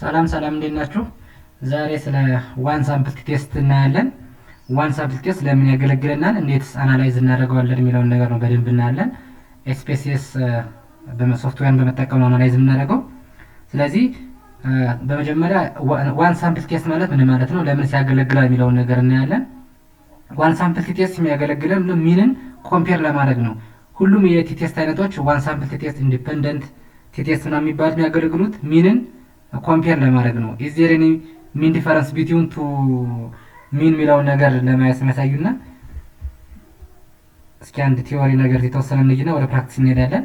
ሰላም እንዴት ናችሁ? ዛሬ ስለ ዋን ሳምፕል ቴስት እናያለን። ዋን ሳምፕል ቴስት ለምን ያገለግለናል፣ እንዴትስ አናላይዝ እናደርገዋለን የሚለውን ነገር ነው በደንብ እናያለን። ኤስፔሲኤስ ሶፍትዌርን በመጠቀም ነው አናላይዝ የምናደርገው። ስለዚህ በመጀመሪያ ዋን ሳምፕል ቴስት ማለት ምን ማለት ነው፣ ለምን ያገለግላል የሚለውን ነገር እናያለን። ዋን ሳምፕል ቴስት የሚያገለግለን ሚንን ኮምፔር ለማድረግ ነው። ሁሉም የቲ ቴስት አይነቶች ዋን ሳምፕል ቴስት፣ ኢንዲፔንደንት ቲ ቴስት ነው የሚባሉት የሚያገለግሉት ሚንን ኮምፔር ለማድረግ ነው። ኢዝ ዜር ኤኒ ሚን ዲፈረንስ ቢትዊን ቱ ሚን የሚለውን ነገር ለማየት የሚያሳዩና እስኪ አንድ ቲዮሪ ነገር የተወሰነ እንይና ወደ ፕራክቲስ እንሄዳለን።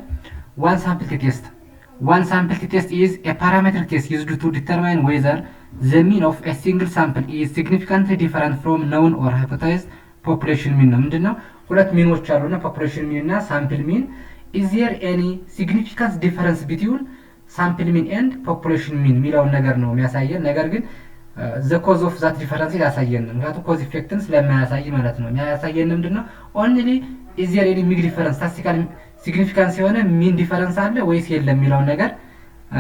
ዋን ሳምፕል ቴስት ኢዝ ኤ ፓራሜትሪክ ቴስት ዩዝድ ቱ ዲተርማይን ዌዘር ዘ ሚን ኦፍ ኤ ሲንግል ሳምፕል ኢዝ ሲግኒፊካንትሊ ዲፈረንት ፍሮም ነውን ኦር ሃይፖቴሳይዝድ ፖፑሌሽን ሚን ነው። ምንድነው? ሁለት ሚኖች አሉና ፖፑሌሽን ሚን እና ሳምፕል ሚን። ኢዝ ዜር ኤኒ ሲግኒፊካንት ዲፈረንስ ቢትዊን ሳምፕል ሚን ኤንድ ፖፑሌሽን ሚን የሚለውን ነገር ነው የሚያሳየን። ነገር ግን ዘ ኮዝ ኦፍ ዛት ዲፈረንስ ያሳየን፣ ምክንያቱም ኮዝ ኢፌክትን ስለማያሳይ ማለት ነው። የሚያሳየን ምንድነው? ኦንሊ ኢዝ ዜር ኤኒ ሚን ዲፈረንስ ስታቲስቲካል ሲግኒፊካንስ የሆነ ሚን ዲፈረንስ አለ ወይስ የለም የሚለውን ነገር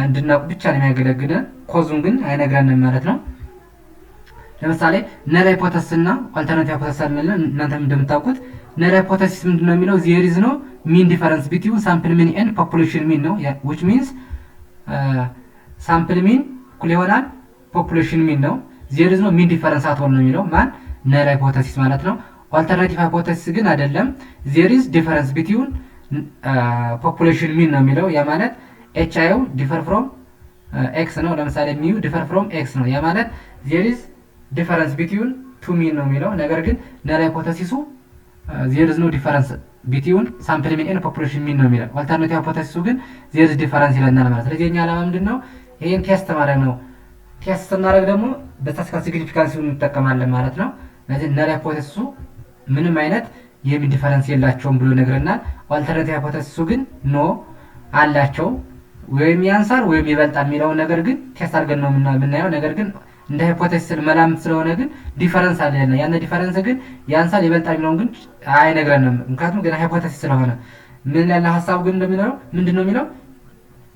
እንድናውቅ ብቻ ነው የሚያገለግለን። ኮዙን ግን አይነግረንም ማለት ነው። ለምሳሌ ነል ሃይፖቴሲስ እና ኦልተርናቲቭ ሃይፖቴሲስ አለ። እናንተም እንደምታውቁት ነል ሃይፖቴሲስ ምንድነው የሚለው ዜር ኢዝ ኖ ሚን ዲፈረንስ ቢትዊን ሳምፕል ሚን ኤንድ ፖፑሌሽን ሚን ነው። which means ሳምፕል ሚን እኩል ይሆናል ፖፑሌሽን ሚን ነው። ዜር ኢዝ ኖ ሚን ዲፈረንስ አት ኦል ነው የሚለው ማን ነል ሃይፖቴሲስ ማለት ነው። ኦልተርናቲቭ ሃይፖቴሲስ ግን አይደለም፣ ዜር ኢዝ ዲፈረንስ ቢትዊን ፖፑሌሽን ሚን ነው የሚለው። ያ ማለት ኤች አይ ዲፈር ፍሮም ኤክስ ነው። ለምሳሌ ሚው ዲፈር ፍሮም ኤክስ ነው። ያ ማለት ዜር ኢዝ ዲፈረንስ ቢትዊን ቱ ሚን ነው የሚለው። ነገር ግን ነል ሃይፖቴሲሱ ዜር ኢዝ ኖ ዲፈረንስ ቢትዊን ሳምፕል ሚን ኤንድ ፖፑሌሽን ሚን ነው የሚለው። ኦልተርናቲቭ ሃይፖቴሲሱ ግን ዜር ኢዝ ዲፈረንስ ይለናል ማለት። ስለዚህ የኛ ዓላማ ምንድነው? ይሄን ቴስት ማድረግ ነው። ቴስት ስናደርግ ደግሞ በስታቲስቲካል ሲግኒፊካንሲውን እንጠቀማለን ማለት ነው። ስለዚህ ነል ሃይፖቴሲሱ ምንም አይነት የሚን ዲፈረንስ የላቸውም ብሎ ይነግረናል። ኦልተርናቲቭ ሃይፖቴሲሱ ግን ኖ አላቸው፣ ወይም ያንሳል ወይም ይበልጣል የሚለውን ነገር ግን ቴስት አድርገን ነው የምናየው። ነገር ግን እንደ ሃይፖቴሲስ መላምት ስለሆነ ግን ዲፈረንስ አለ እና ያን ዲፈረንስ ግን ያንሳል ይበልጣል የሚለውን ግን አይነግረንም፣ ምክንያቱም ገና ሃይፖቴሲስ ስለሆነ። ምን ያለ ሀሳብ ግን እንደሚለው ምንድነው የሚለው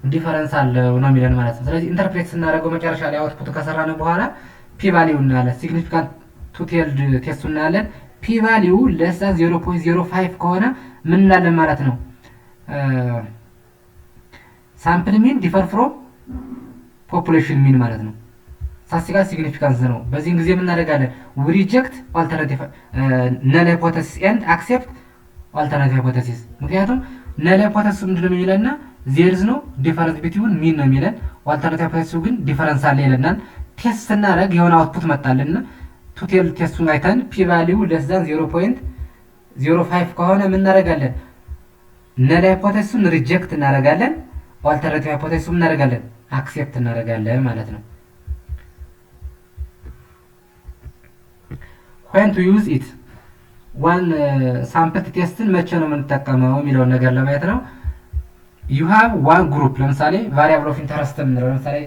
ዲፈረንስ አለው ነው የሚለን ማለት ነው። ስለዚህ ኢንተርፕሬት ስናደርገው መጨረሻ ላይ አውትፑት ከሰራን በኋላ ፒ ቫልዩ እናያለን። ሲግኒፊካንት ቱ ቴልድ ቴስቱ እናያለን። ፒ ቫልዩ ለሳ 0.05 ከሆነ ምን እንላለን ማለት ነው? ሳምፕል ሚን ዲፈር ፍሮም ፖፑሌሽን ሚን ማለት ነው። ስታቲስቲካል ሲግኒፊካንስ ነው። በዚህን ጊዜ ምን እናደርጋለን? ዊ ሪጀክት ኦልተርናቲቭ ነል ሃይፖቴሲስ ኤንድ አክሴፕት ኦልተርናቲቭ ሃይፖቴሲስ። ምክንያቱም ነል ሃይፖቴሲስ ምንድነው የሚለና ዜር ኢዝ ኖ ዲፈረንስ ቢትዊን ሚን ነው የሚለን። ኦልተርናቲቭ ሃይፖቴሲሱ ግን ዲፈረንስ አለ ይለናል። ቴስት ስናደርግ የሆነ አውትፑት መጣልና ቱቴል ቴስቱን አይተን ፒ ቫልዩ ለስ ዛን 0.05 ከሆነ ምን እናደርጋለን? ነል ሃይፖቴሲሱን ሪጀክት እናደርጋለን። ኦልተርናቲቭ ሃይፖቴሲሱን እናደርጋለን አክሴፕት እናደርጋለን ማለት ነው። when to use it ዋን ሳምፕል ቴስትን መቼ ነው የምንጠቀመው የሚለውን ነገር ለማየት ነው። you have one group ለምሳሌ variable of interest የምንለው ለምሳሌ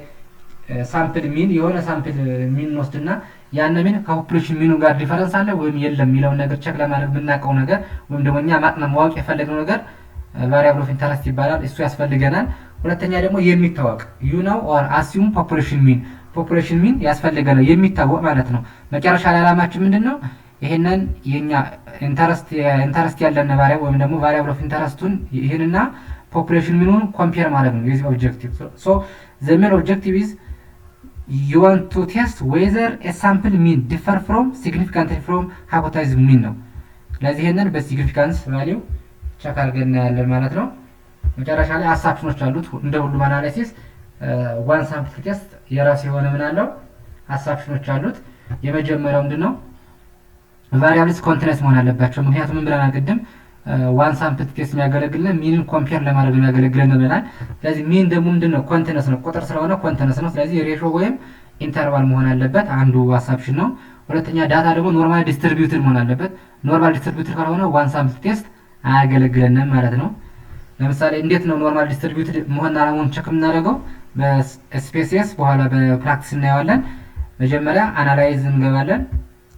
ሳምፕል ሚን የሆነ ሳምፕል ሚን ወስድና ያን ሚን ከፖፑሌሽን ሚኑ ጋር ዲፈረንስ አለ ወይም የለም የሚለውን ነገር ቼክ ለማድረግ የምናውቀው ነገር ወይም ደግሞ እኛ ማወቅ የፈለግነው ነገር variable of interest ይባላል። እሱ ያስፈልገናል። ሁለተኛ ደግሞ የሚታወቅ you know or assume ፖፑሌሽን ሚን ያስፈልገናል፣ የሚታወቅ ማለት ነው። መጨረሻ ላይ ዓላማችን ምንድነው? ይሄንን የኛ ኢንተረስት ያለን ቫሪያብል ወይም ደግሞ ቫሪያብል ኦፍ ኢንተረስቱን ይሄንና ፖፑሌሽን ሚኑን ኮምፔር ማድረግ ነው የዚህ ኦብጀክቲቭ። ሶ the main objective is you want to test whether a sample mean differ from significantly from hypothesis mean ነው። ስለዚህ ይሄንን በሲግኒፊካንስ ቫልዩ ቼክ አድርገን ያለን ማለት ነው። መጨረሻ ላይ አሳፕሽኖች አሉት። እንደ ሁሉም አናላይሲስ ዋን ሳምፕል ቴስት የራሱ የሆነ ምን አለው አሳፕሽኖች አሉት። የመጀመሪያው ምንድነው? ቫሪያብልስ ኮንቲኒየስ መሆን አለባቸው። ምክንያቱም ምን ብለናል ቅድም ዋን ሳምፕል ቴስት የሚያገለግለን ሚንን ኮምፔር ለማድረግ የሚያገለግለን ብለናል። ስለዚህ ሚን ደግሞ ምንድነው? ኮንቲኒየስ ነው፣ ቁጥር ስለሆነ ኮንቲኒየስ ነው። ስለዚህ ሬሾ ወይም ኢንተርቫል መሆን አለበት፣ አንዱ አሳፕሽን ነው። ሁለተኛ ዳታ ደግሞ ኖርማል ዲስትሪቢዩትድ መሆን አለበት። ኖርማል ዲስትሪቢዩትድ ካልሆነ ዋን ሳምፕል ቴስት አያገለግለንም ማለት ነው። ለምሳሌ እንዴት ነው ኖርማል ዲስትሪቢዩትድ መሆንና አለመሆን ቼክ የምናደርገው? በስፔሲስ በኋላ በፕራክቲስ እናየዋለን። መጀመሪያ አናላይዝ እንገባለን፣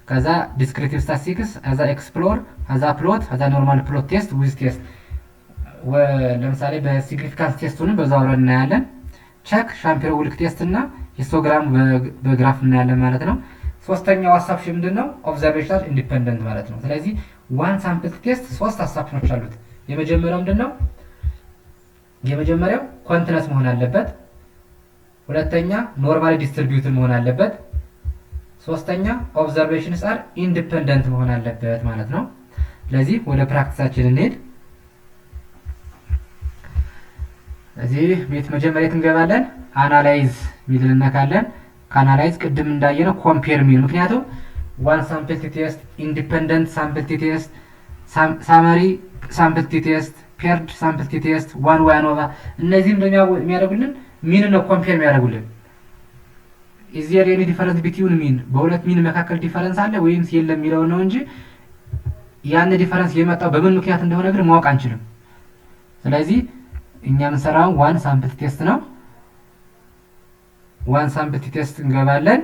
ከዛ ዲስክሪቲቭ ስታቲስቲክስ፣ ከዛ ኤክስፕሎር፣ ከዛ ፕሎት፣ ከዛ ኖርማል ፕሎት ቴስት ዊዝ ቴስት። ለምሳሌ በሲግኒፊካንስ ቴስቱንም በዛው አብረን እናያለን። ቼክ ሻምፒዮን ውልክ ቴስት እና ሂስቶግራም በግራፍ እናያለን ማለት ነው። ሶስተኛው አሳፕሽን ምንድነው? ኦብዘርቬሽናል ኢንዲፔንደንት ማለት ነው። ስለዚህ ዋን ሳምፕል ቴስት ሶስት አሳፕሽኖች አሉት። የመጀመሪያው ምንድነው? የመጀመሪያው ኮንቲነስ መሆን አለበት። ሁለተኛ ኖርማሊ ዲስትሪቢዩትድ መሆን አለበት። ሶስተኛ ኦብዘርቬሽንስ አር ኢንዲፔንደንት መሆን አለበት ማለት ነው። ስለዚህ ወደ ፕራክቲሳችን እንሄድ። እዚህ ቤት መጀመሪያ እንገባለን። አናላይዝ ሚል እንነካለን። ከአናላይዝ ቅድም እንዳየነው ኮምፔር ሚል፣ ምክንያቱም ዋን ሳምፕል ቴስት፣ ኢንዲፔንደንት ሳምፕል ቴስት፣ ሳመሪ ሳምፕል ቴስት፣ ፔርድ ሳምፕል ቴስት፣ ዋን ወይ አኖቫ እነዚህም የሚያደርጉልን ሚን ነው ኮምፔር የሚያደርጉልን። ኢዝ ዜር ኤኒ ዲፈረንስ ቢትዊን ሚን፣ በሁለት ሚን መካከል ዲፈረንስ አለ ወይምስ የለም የሚለው ነው እንጂ ያን ዲፈረንስ የመጣው በምን ምክንያት እንደሆነ ግን ማወቅ አንችልም። ስለዚህ እኛ የምንሰራው ዋን ሳምፕል ቴስት ነው። ዋን ሳምፕል ቴስት እንገባለን።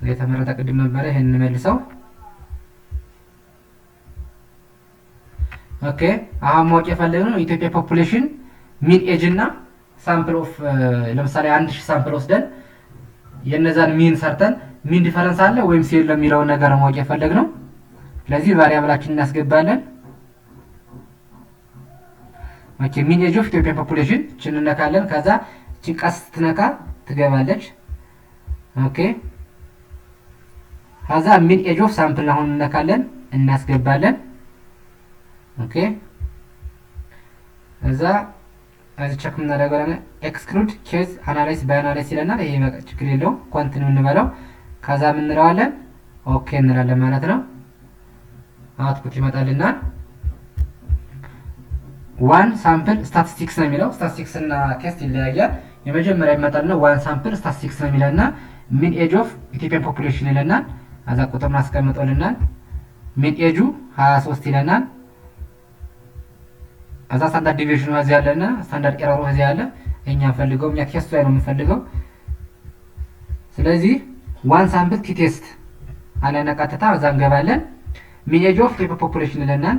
የተመረጠ ቅድም ነበረ፣ ይሄን እንመልሰው። ኦኬ አሁን ማወቅ የፈለግነው ኢትዮጵያ ፖፑሌሽን ሚን ኤጅ እና ሳምፕል ኦፍ ለምሳሌ 1000 ሳምፕል ወስደን የነዛን ሚን ሰርተን ሚን ዲፈረንስ አለ ወይምስ የለም የሚለውን ነገር ማወቅ የፈለግነው። ስለዚህ ቫሪያብላችን እናስገባለን። ኦኬ ሚን ኤጅ ኦፍ ኢትዮጵያ ፖፑሌሽን እንነካለን። ከዛ እቺ ቀስ ስትነካ ትገባለች። ኦኬ ከዛ ሚን ኤጅ ኦፍ ሳምፕል አሁን እንነካለን፣ እናስገባለን። ኦኬ እዛ እዚህ ቼክ እናደርጋለን። ኤክስክሉድ ኬዝ አናላይዝ ባይ አናላይዝ ይለናል። ይሄ ችግር የለውም፣ ኮንቲኒው እንበለው። ከዛ ምን እንለዋለን? ኦኬ እንላለን ማለት ነው። አውትፑት ይመጣልናል። ዋን ሳምፕል ስታቲስቲክስ ነው የሚለው። ስታቲስቲክስ እና ቴስት ይለያያል። የመጀመሪያ ይመጣልና ዋን ሳምፕል ስታቲስቲክስ ነው የሚለና ሚን ኤጅ ኦፍ ኢትዮጵያን ፖፑሌሽን ይለናል። አዛ ቁጥሩን አስቀምጦልናል። ሚን ኤጁ 23 ይለናል። አዛ ስታንዳርድ ዲቪዬሽኑ እዚህ ያለና ስታንዳርድ ኤረሩ እዚህ ያለ። እኛ ፈልገው እኛ ቴስት ላይ ነው የምንፈልገው። ስለዚህ ዋን ሳምፕል ቴስት አለና ቀጥታ እዛ እንገባለን። ሚን ኤጅ ኦፍ ኢትዮጵያን ፖፑሌሽን ይለናል።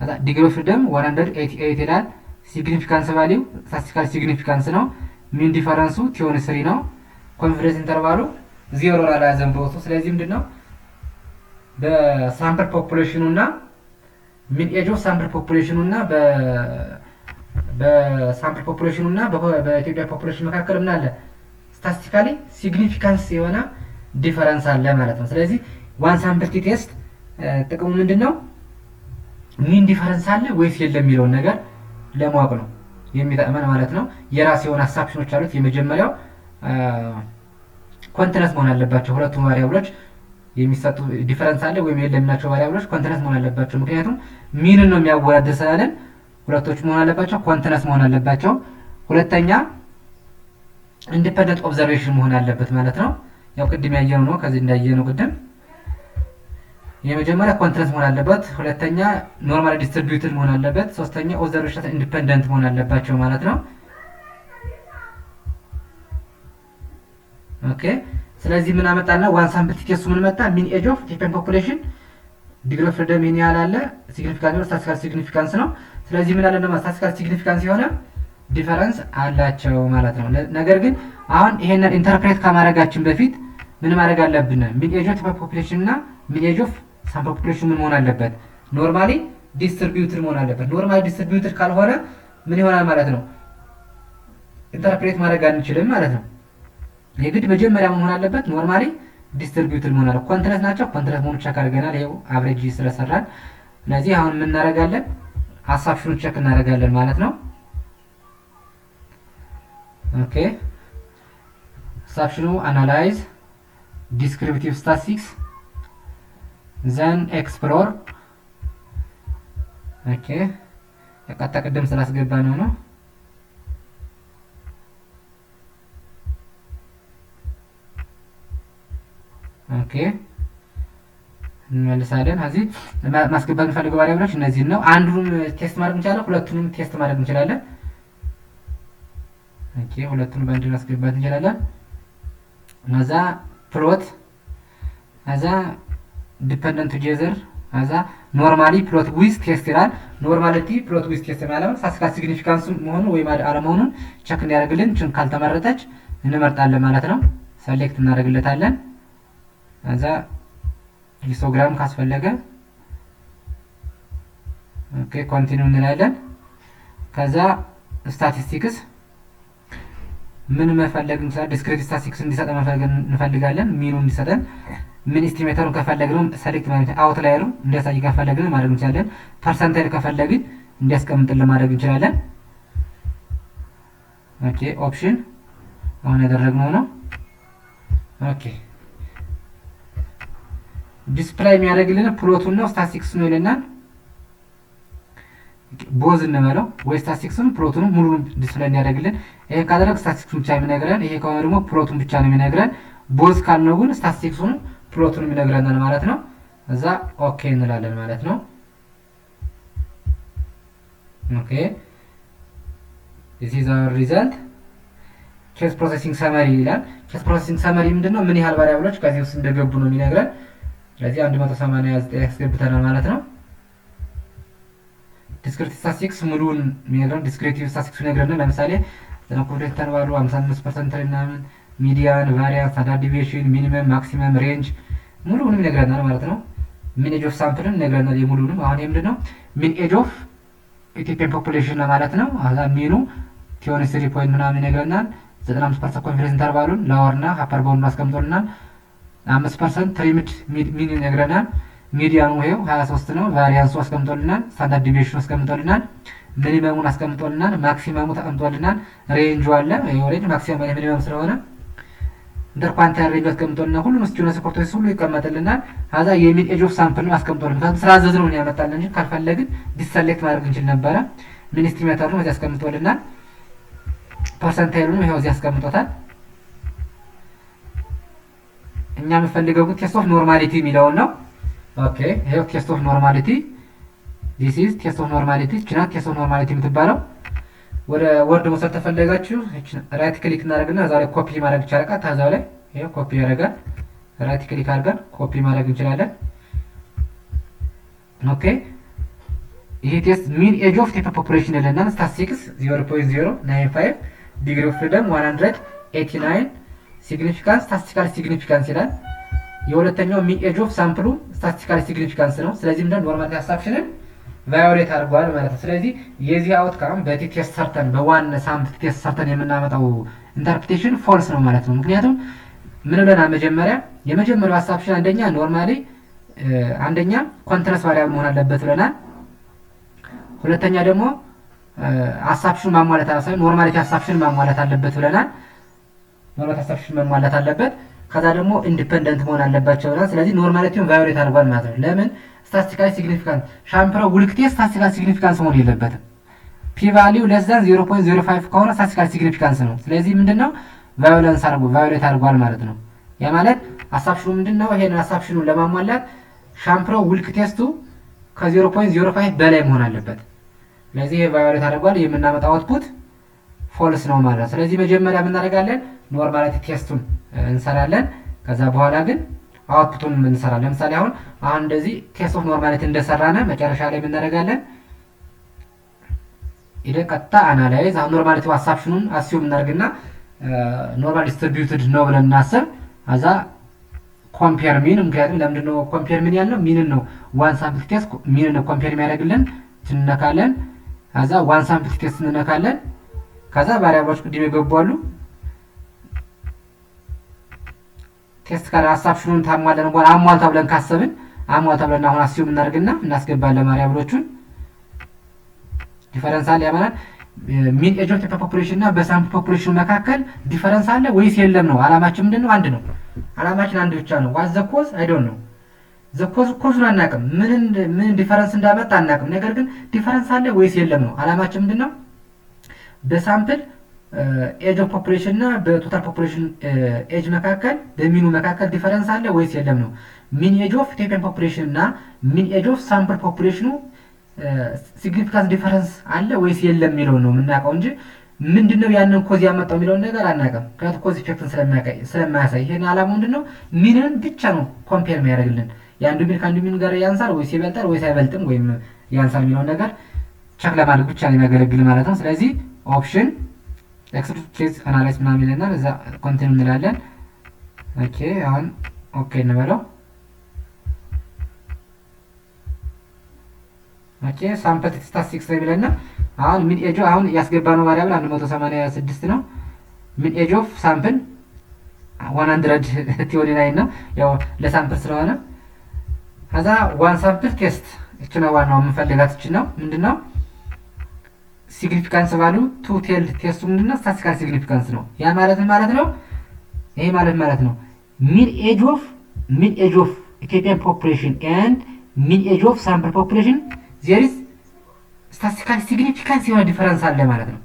አዛ ዲግሪ ኦፍ ፍሪደም 188 ይላል። ሲግኒፊካንስ ቫልዩ ስታቲስቲካል ሲግኒፊካንስ ነው። ሚን ዲፈረንሱ ቲዮን 3 ነው። ኮንፊደንስ ኢንተርቫሉ 0 ላይ ያዘን በውስጡ። ስለዚህ ምንድነው በሳምፕል ፖፑሌሽኑ እና ሚን ኤጅ ኦፍ ሳምፕል ፖፑሌሽኑ እና በሳምፕል ፖፑሌሽኑ እና በኢትዮጵያ ፖፑሌሽን መካከል ምን አለ? ስታቲስቲካሊ ሲግኒፊካንስ የሆነ ዲፈረንስ አለ ማለት ነው። ስለዚህ ዋን ሳምፕል ቴስት ጥቅሙ ምንድነው? ሚን ዲፈረንስ አለ ወይስ የለም የሚለውን ነገር ለማወቅ ነው የሚጠቅመን ማለት ነው። የራስ የሆነ አሳፕሽኖች አሉት። የመጀመሪያው ኮንቲነስ መሆን አለባቸው። ሁለቱም ቫሪያብሎች የሚሰጡ ዲፈረንስ አለ ወይም የለም የሚላቸው ቫሪያብሎች ኮንቲነስ መሆን አለባቸው። ምክንያቱም ሚንን ነው የሚያወዳድር ስላለን ሁለቶች መሆን አለባቸው፣ ኮንቲነስ መሆን አለባቸው። ሁለተኛ ኢንዲፔንደንት ኦብዘርቬሽን መሆን አለበት ማለት ነው። ያው ቅድም ያየነው ነው። ከዚህ እንዳየነው ቅድም የመጀመሪያ ኮንቲነስ መሆን አለበት። ሁለተኛ ኖርማሊ ዲስትሪቢዩትድ መሆን አለበት። ሶስተኛ ኦብዘርቬሽን ኢንዲፔንደንት መሆን አለባቸው ማለት ነው። ኦኬ ስለዚህ ምን አመጣና ዋን ሳምፕል ቴስቱ ምን መጣ? ሚን ኤጅ ኦፍ ኢትዮጵያን ፖፑሌሽን ዲግሪ ኦፍ ፍሪደም ይሄን ያህል አለ። ሲግኒፊካንስ ነው፣ ስታቲስቲካል ሲግኒፊካንስ ነው። ስለዚህ ምን አለ ነው ስታቲስቲካል ሲግኒፊካንስ የሆነ ዲፈረንስ አላቸው ማለት ነው። ነገር ግን አሁን ይሄንን ኢንተርፕሬት ከማድረጋችን በፊት ምን ማድረግ አለብን? ሚን ኤጅ ኦፍ ኢትዮጵያን ፖፑሌሽን እና ሚን ኤጅ ኦፍ ሳምፕል ፖፑሌሽን ምን መሆን አለበት? ኖርማሊ ዲስትሪቢዩትድ መሆን አለበት። ኖርማሊ ዲስትሪቢዩትድ ካልሆነ ምን ይሆናል ማለት ነው? ኢንተርፕሬት ማድረግ አንችልም ማለት ነው። የግድ መጀመሪያ መሆን አለበት ኖርማሊ ዲስትሪቢዩትድ መሆን አለበት። ኮንቲነስ ናቸው። ኮንቲነስ መሆኑ ቼክ አድርገናል። ይሄው አቨሬጅ ስለሰራን። ስለዚህ አሁን ምን እናደርጋለን? አሳፕሽኑን ቼክ እናደርጋለን ማለት ነው። ኦኬ አሳፕሽኑ አናላይዝ ዲስክሪፕቲቭ ስታቲስቲክስ ዘን ኤክስፕሎር። ኦኬ ያቃጣ ቅድም ስላስገባ ነው። ኦኬ እንመልሳለን። እዚህ ማስገባት እንፈልገው ቫሪያብሎች እነዚህ ነው። አንዱን ቴስት ማድረግ እንችላለን፣ ሁለቱንም ቴስት ማድረግ እንችላለን። ኦኬ ሁለቱንም በአንድ ማስገባት እንችላለን። ከዛ ፕሎት፣ ከዛ ዲፔንደንት ቱጌዘር፣ ከዛ ኖርማሊ ፕሎት ዊዝ ቴስት ይላል። ኖርማሊቲ ፕሎት ዊዝ ቴስት ማለት ነው ስታቲስቲካል ሲግኒፊካንስ መሆኑ ወይም አለመሆኑን ቸክ እንዲያደርግልን ችን ካልተመረጠች እንመርጣለን ማለት ነው። ሰሌክት እናደርግለታለን። ከዛ ሂስቶግራም ካስፈለገ ኦኬ ኮንቲኒው እንላለን። ከዛ ስታቲስቲክስ ምን መፈለግ እንችላለን? ዲስክሪት ስታቲስቲክስ እንዲሰጠን እንፈልጋለን። ሚኑ እንዲሰጠን ምን ኤስቲሜተሩን ከፈለግነው ሰሌክት ማለት አውትላየሩ እንዲያሳይ ከፈለግን ማድረግ እንችላለን። ፐርሰንታይል ከፈለግን እንዲያስቀምጥልን ማድረግ እንችላለን። ኦኬ ኦፕሽን አሁን ያደረግነው ነው። ኦኬ ዲስፕላይ የሚያደርግልን ፕሎቱን ነው ስታቲስቲክስ ነው ይለናል። ቦዝ እንበለው ወይ ስታቲስቲክስን ፕሎቱን ሙሉ ዲስፕላይ እንዲያደርግልን። ይሄ ካደረግ ስታቲስቲክሱን ብቻ የሚነግረን፣ ይሄ ከሆነ ደግሞ ፕሎቱን ብቻ ነው የሚነግረን። ቦዝ ካልነው ግን ስታቲስቲክሱን ፕሎቱን የሚነግረናል ማለት ነው። እዛ ኦኬ እንላለን ማለት ነው። ኦኬ this is our result ኬስ ፕሮሰሲንግ ሰመሪ ይላል። ኬስ ፕሮሰሲንግ ሰመሪ ምንድነው? ምን ያህል ቫሪያብሎች ከዚህ ውስጥ እንደገቡ ነው የሚነግረን። ስለዚህ 189 ያስገብተናል ማለት ነው። ዲስክሪቲቭ ስታቲስቲክስ ሙሉውን የሚነግረን ዲስክሪቲቭ ስታቲስቲክስ ይነግረናል። ለምሳሌ ዘናኮዴት ተንባሉ 55% ምናምን ሚዲያን፣ ቫሪያንስ፣ ስታንዳርድ ዲቪዬሽን፣ ሚኒመም፣ ማክሲመም፣ ሬንጅ ሙሉውንም ይነግረናል ማለት ነው። ሚን ኤጅ ኦፍ ሳምፕልን ይነግረናል የሙሉውንም። አሁን ምንድነው ሚን ኤጅ ኦፍ ኢትዮጵያን ፖፑሌሽን ነው ማለት ነው። አዛ ሚኑ 23 ፖይንት ምናምን ይነግረናል። 95% ኮንፊደንስ ኢንተርቫሉን ላወርና ሀፐር ባውንድ አስቀምጦልናል። 5% ትሪምድ ሚን ይነግረናል። ሚዲያኑ ይሄው 23 ነው። ቫሪያንሱ አስቀምጦልናል። ስታንዳርድ ዲቪዬሽኑ አስቀምጦልናል። ሚኒመሙን አስቀምጦልናል። ማክሲመሙ ተቀምጦልናል። ሬንጁ አለ። ይሄው ሬንጅ ማክሲመም እና ሚኒመም ስለሆነ ኢንተር ኳንታይል ሬንጅ አስቀምጦልናል። ሁሉም ስቲዩነስ ኮርቶስ ሁሉ ይቀመጥልናል። አዛ የሚን ኤጅ ኦፍ ሳምፕል ነው አስቀምጦልናል። ምክንያቱም ስላዘዝነው ነው ያመጣልን እንጂ ካልፈለግን ዲሰሌክት ማድረግ እንችል ነበረ። ሚን ኤስቲሜተሩን እዚህ አስቀምጦልናል። ፐርሰንታይሉን ይሄው እዚህ አስቀምጦታል። እኛ የምንፈልገው ግን ቴስት ኦፍ ኖርማሊቲ የሚለውን ነው። ኦኬ ይሄው ቴስት ኦፍ ኖርማሊቲ this is ቴስት ኦፍ ኖርማሊቲ ችናት ቴስት ኦፍ ኖርማሊቲ የምትባለው። ወደ ወርድ መውሰድ ተፈለጋችሁ ራይት ክሊክ እናደርግና ዛሬ ኮፒ ማድረግ ይቻላል። ታዛው ላይ ይሄው ኮፒ ያደርጋል። ራይት ክሊክ አድርገን ኮፒ ማድረግ እንችላለን። ኦኬ ይሄ ቴስት ሚን ኤጅ ኦፍ ቴፕ ፖፑሌሽን ይለናል። ስታቲስቲክስ 0.095 ዲግሪ ኦፍ ፍሪደም 189 ሲግኒፊካንስ ስታቲስቲካል ሲግኒፊካንስ ይላል። የሁለተኛው ሚን ኤጅ ኦፍ ሳምፕሉ ስታቲስቲካል ሲግኒፊካንስ ነው። ስለዚህ ምንድነው ኖርማሊቲ አሳምፕሽንን ቫዮሌት አድርጓል ማለት ነው። ስለዚህ የዚህ አውትካም በቴስት ሰርተን በዋን ሳምፕል ቴስት ሰርተን የምናመጣው ኢንተርፕሬቴሽን ፎልስ ነው ማለት ነው። ምክንያቱም ምን ብለናል? የመጀመሪያው አሳምፕሽን አንደኛ ኖርማሊ አንደኛ ኮንትራስት ቫሪያብል መሆን አለበት ብለናል። ሁለተኛ ደግሞ አሳምፕሽን ማሟላት አለበት፣ ኖርማሊቲ አሳምፕሽን ማሟላት አለበት ብለናል። ኖርማሊቲ አሳምፕሽን ማሟላት አለበት። ከዛ ደግሞ ኢንዲፔንደንት መሆን አለባቸው ብለናል። ስለዚህ ኖርማሊቲውን ቫዮሌት አድርጓል ማለት ነው። ለምን? ስታቲስቲካሊ ሲግኒፊካንስ ሻምፕሮ ውልክቴ ስታቲስቲካል ሲግኒፊካንስ መሆን የለበትም። ፒ ቫልዩ ለስ ዛን 0.05 ከሆነ ስታቲስቲካል ሲግኒፊካንስ ነው። ስለዚህ ምንድነው ቫዮሌት አድርጓል ማለት ነው። ያ ማለት አሳምፕሽኑ ምንድነው? ይሄን አሳምፕሽኑን ለማሟላት ሻምፕሮ ውልክ ቴስቱ ከ0.05 በላይ መሆን አለበት። ስለዚህ ይሄ ቫዮሌት አድርጓል። የምናመጣው አውትፑት ፎልስ ነው ማለት ነው። ስለዚህ መጀመሪያ ምን እናደርጋለን? ኖርማሊቲ ቴስቱን እንሰራለን። ከዛ በኋላ ግን አውትፑቱን እንሰራለን። ለምሳሌ አሁን እንደዚህ ቴስት ኦፍ ኖርማሊቲ እንደሰራነ መጨረሻ ላይ ምን እናደርጋለን? ቀጥታ አናላይዝ አሁን ኖርማሊቲ አሳምፕሽኑን አስዩም እናደርግና ኖርማል ዲስትሪቢዩትድ ነው ብለን እናስብ። አዛ ኮምፔር ሚን ምክንያቱም ለምንድነው ኮምፔር ሚን ያልነው? ሚንን ነው ዋን ሳምፕል ቴስት ሚንን ነው ኮምፔር የሚያደርግልን። ትነካለን። አዛ ዋን ሳምፕል ቴስት እንነካለን። ከዛ ቫሪያብሎች ቅድም የገባሉ ቴስት ካለ አሳምፕሽኑን ታሟለን በኋላ አሟልታ ብለን ካሰብን አሟልታ ብለን አሁን አስዩም እናደርግና እናስገባለን ቫሪያብሎቹን። ዲፈረንስ አለ ያማናል። ሚን ኤጅ ኦፍ ቴፕ ፖፑሌሽን እና በሳምፕል ፖፑሌሽን መካከል ዲፈረንስ አለ ወይስ የለም ነው? አላማችን ምንድነው? አንድ ነው። አላማችን አንድ ብቻ ነው። ዋት ዘ ኮዝ አይ ዶንት ኖ ዘ ኮዙን አናውቅም። ምን ዲፈረንስ እንዳመጣ አናውቅም። ነገር ግን ዲፈረንስ አለ ወይስ የለም ነው አላማችን ምንድነው? በሳምፕል ኤጅ ኦፍ ፖፑሌሽን እና በቶታል ፖፑሌሽን ኤጅ መካከል በሚኑ መካከል ዲፈረንስ አለ ወይስ የለም ነው። ሚን ኤጅ ኦፍ ኢትዮጵያን ፖፑሌሽን እና ሚን ኤጅ ኦፍ ሳምፕል ፖፑሌሽኑ ሲግኒፊካንት ዲፈረንስ አለ ወይስ የለም የሚለው ነው የምናውቀው እንጂ ምንድነው ያንን ኮዝ ያመጣው የሚለውን ነገር አናውቅም። ምክንያቱም ኮዝ ኢፌክትን ስለማያሳይ ይሄን ዓላማው ምንድነው? ሚንን ብቻ ነው ኮምፔር የሚያደርግልን። የአንዱ ሚን ከአንዱ ሚን ጋር ያንሳል ወይስ ይበልጣል ወይስ አይበልጥም ወይም ያንሳል የሚለውን ነገር ቸክ ለማድረግ ብቻ ነው የሚያገለግል ማለት ነው። ስለዚህ ኦፕሽን ኤክስትሩድ ኬዝ አናላይዝ ምናምን ይለናል። እዛ ኮንቲኒው እንላለን። ኦኬ አሁን ኦኬ እንበለው። ኦኬ ሳምፕል ስታቲስቲክስ ላይ ብለና አሁን ሚን ኤጅ አሁን ያስገባነው ቫሪያብል 186 ነው። ሚን ኤጅ ኦፍ ሳምፕል 129 ነው። ያው ለሳምፕል ስለሆነ ከዛ ዋን ሳምፕል ቴስት እቺ ነው ዋናው የምንፈልጋት እቺ ነው። ምንድነው ሲግኒፊካንስ ቫሉ ቱ ቴል ቴስቱ ምንድነው ስታቲስቲካል ሲግኒፊካንስ ነው። ያ ማለት ነው ይሄ ማለት ነው ሚን ኤጅ ኦፍ ኢትዮጵያን ፖፑሌሽን ኤንድ ሚን ኤጅ ኦፍ ሳምፕል ፖፑሌሽን ዜር ኢዝ ስታቲስቲካል ሲግኒፊካንስ የሆነ ዲፈረንስ አለ ማለት ነው።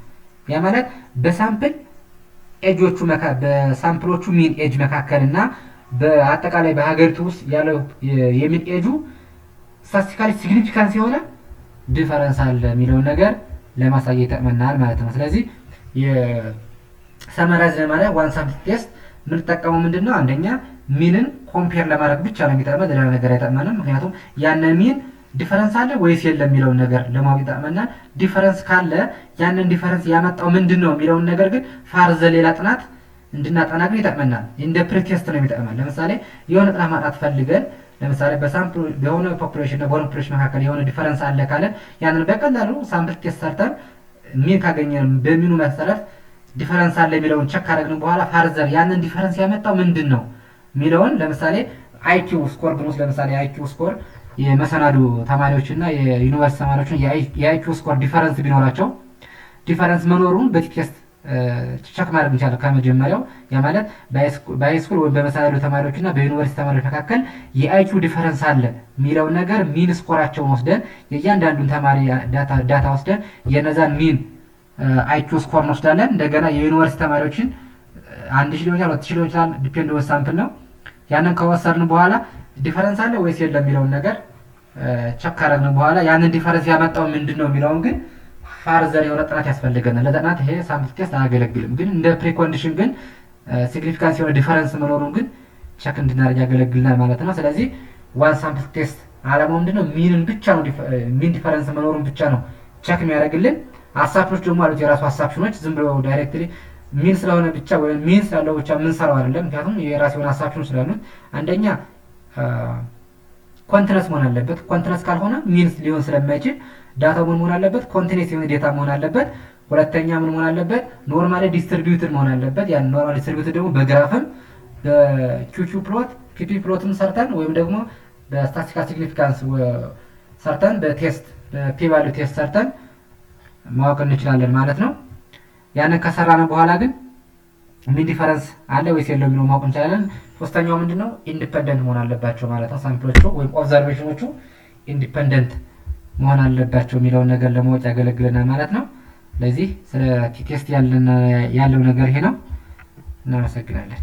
ያ ማለት በሳምፕል ኤጆቹ በሳምፕሎቹ ሚን ኤጅ መካከልና በአጠቃላይ በሀገሪቱ ውስጥ ያለው የሚን ኤጁ ስታቲስቲካሊ ሲግኒፊካንስ የሆነ ዲፈረንስ አለ የሚለውን ነገር ለማሳየት ይጠቅመናል ማለት ነው። ስለዚህ የሰመራይዝ ለማድረግ ዋን ሳምፕል ቴስት የምንጠቀመው ምንድነው? አንደኛ ሚንን ኮምፔር ለማድረግ ብቻ ነው የሚጠቅመን፣ ሌላ ነገር አይጠቅመንም። ምክንያቱም ያንን ሚን ዲፈረንስ አለ ወይስ የለም የሚለውን ነገር ለማወቅ ይጠቅመናል። ዲፈረንስ ካለ ያንን ዲፈረንስ ያመጣው ምንድነው የሚለውን ነገር ግን ፋርዘ ሌላ ጥናት እንድናጠና ግን ይጠቅመናል። እንደ ፕሪቴስት ነው የሚጠቅመን። ለምሳሌ የሆነ ጥናት ማጣት ፈልገን ለምሳሌ በሳምፕል በሆነ ፖፑሌሽን እና በሆነ ፖፑሌሽን መካከል የሆነ ዲፈረንስ አለ ካለ ያንን በቀላሉ ሳምፕል ቴስት ሰርተን ሚን ካገኘን በሚኑ መሰረት ዲፈረንስ አለ የሚለውን ቸክ ካደረግን በኋላ ፋርዘር ያንን ዲፈረንስ ያመጣው ምንድን ነው የሚለውን ለምሳሌ አይኪው ስኮር ብንወስድ ለምሳሌ አይኪው ስኮር የመሰናዱ ተማሪዎች እና የዩኒቨርሲቲ ተማሪዎች የአይኪው ስኮር ዲፈረንስ ቢኖራቸው ዲፈረንስ መኖሩን በቲቴስት ቸክ ማድረግ እንችላለን ከመጀመሪያው። ያ ማለት በሃይስኩል ወይም በመሰናዶ ተማሪዎች እና በዩኒቨርሲቲ ተማሪዎች መካከል የአይኪው ዲፈረንስ አለ የሚለውን ነገር ሚን ስኮራቸውን ወስደን የእያንዳንዱን ተማሪ ዳታ ወስደን የነዛን ሚን አይኪው ስኮር እንወስዳለን። እንደገና የዩኒቨርሲቲ ተማሪዎችን 1000 ሊሆን ይችላል 2000 ሊሆን ይችላል ዲፔንድ ኦን ሳምፕል ነው። ያንን ከወሰድን በኋላ ዲፈረንስ አለ ወይስ የለም የሚለውን ነገር ቸክ ካደረግን በኋላ ያንን ዲፈረንስ ያመጣው ምንድነው የሚለውን ግን ፋርዘር የሆነ ጥናት ያስፈልገናል። ለጥናት ይሄ ሳምፕል ቴስት አያገለግልም፣ ግን እንደ ፕሪኮንዲሽን ግን ሲግኒፊካንስ የሆነ ዲፈረንስ መኖሩን ግን ቸክ እንድናደርግ ያገለግልናል ማለት ነው። ስለዚህ ዋን ሳምፕል ቴስት ዓላማው ምንድነው? ሚንን ብቻ ነው ሚን ዲፈረንስ መኖሩን ብቻ ነው ቸክ የሚያደርግልን። አሳፕሽኖች ደግሞ አሉት የራሱ አሳፕሽኖች። ዝም ብሎ ዳይሬክትሊ ሚን ስለሆነ ብቻ ወይም ሚን ስላለው ብቻ የምንሰራው አይደለም። ምክንያቱም የራሱ የሆነ አሳፕሽኖች ስላሉት አንደኛ ኮንቲነስ መሆን አለበት። ኮንቲነስ ካልሆነ ሚን ሊሆን ስለማይችል ዳታው ምን መሆን አለበት? ኮንቲኒየስ የሆነ ዴታ መሆን አለበት። ሁለተኛ ምን መሆን አለበት? ኖርማሊ ዲስትሪቢዩትድ መሆን አለበት። ያን ኖርማሊ ዲስትሪቢዩትድ ደግሞ በግራፍም በኪውኪው ፕሎት ፒፒ ፕሎትም ሰርተን ወይም ደግሞ በስታቲስቲካል ሲግኒፊካንስ ሰርተን በቴስት በፒ ቫልዩ ቴስት ሰርተን ማወቅ እንችላለን ማለት ነው። ያንን ከሰራን በኋላ ግን ሚን ዲፈረንስ አለ ወይስ የለም የሚለው ማወቅ እንችላለን። ሶስተኛው ምንድነው? ኢንዲፔንደንት መሆን አለባቸው ማለት ነው። ሳምፕሎቹ ወይም ኦብዘርቬሽኖቹ ኢንዲፔንደንት መሆን አለባቸው የሚለውን ነገር ለማወቅ ያገለግለናል ማለት ነው። ስለዚህ ስለ ቴስት ያለው ነገር ይሄ ነው። እናመሰግናለን።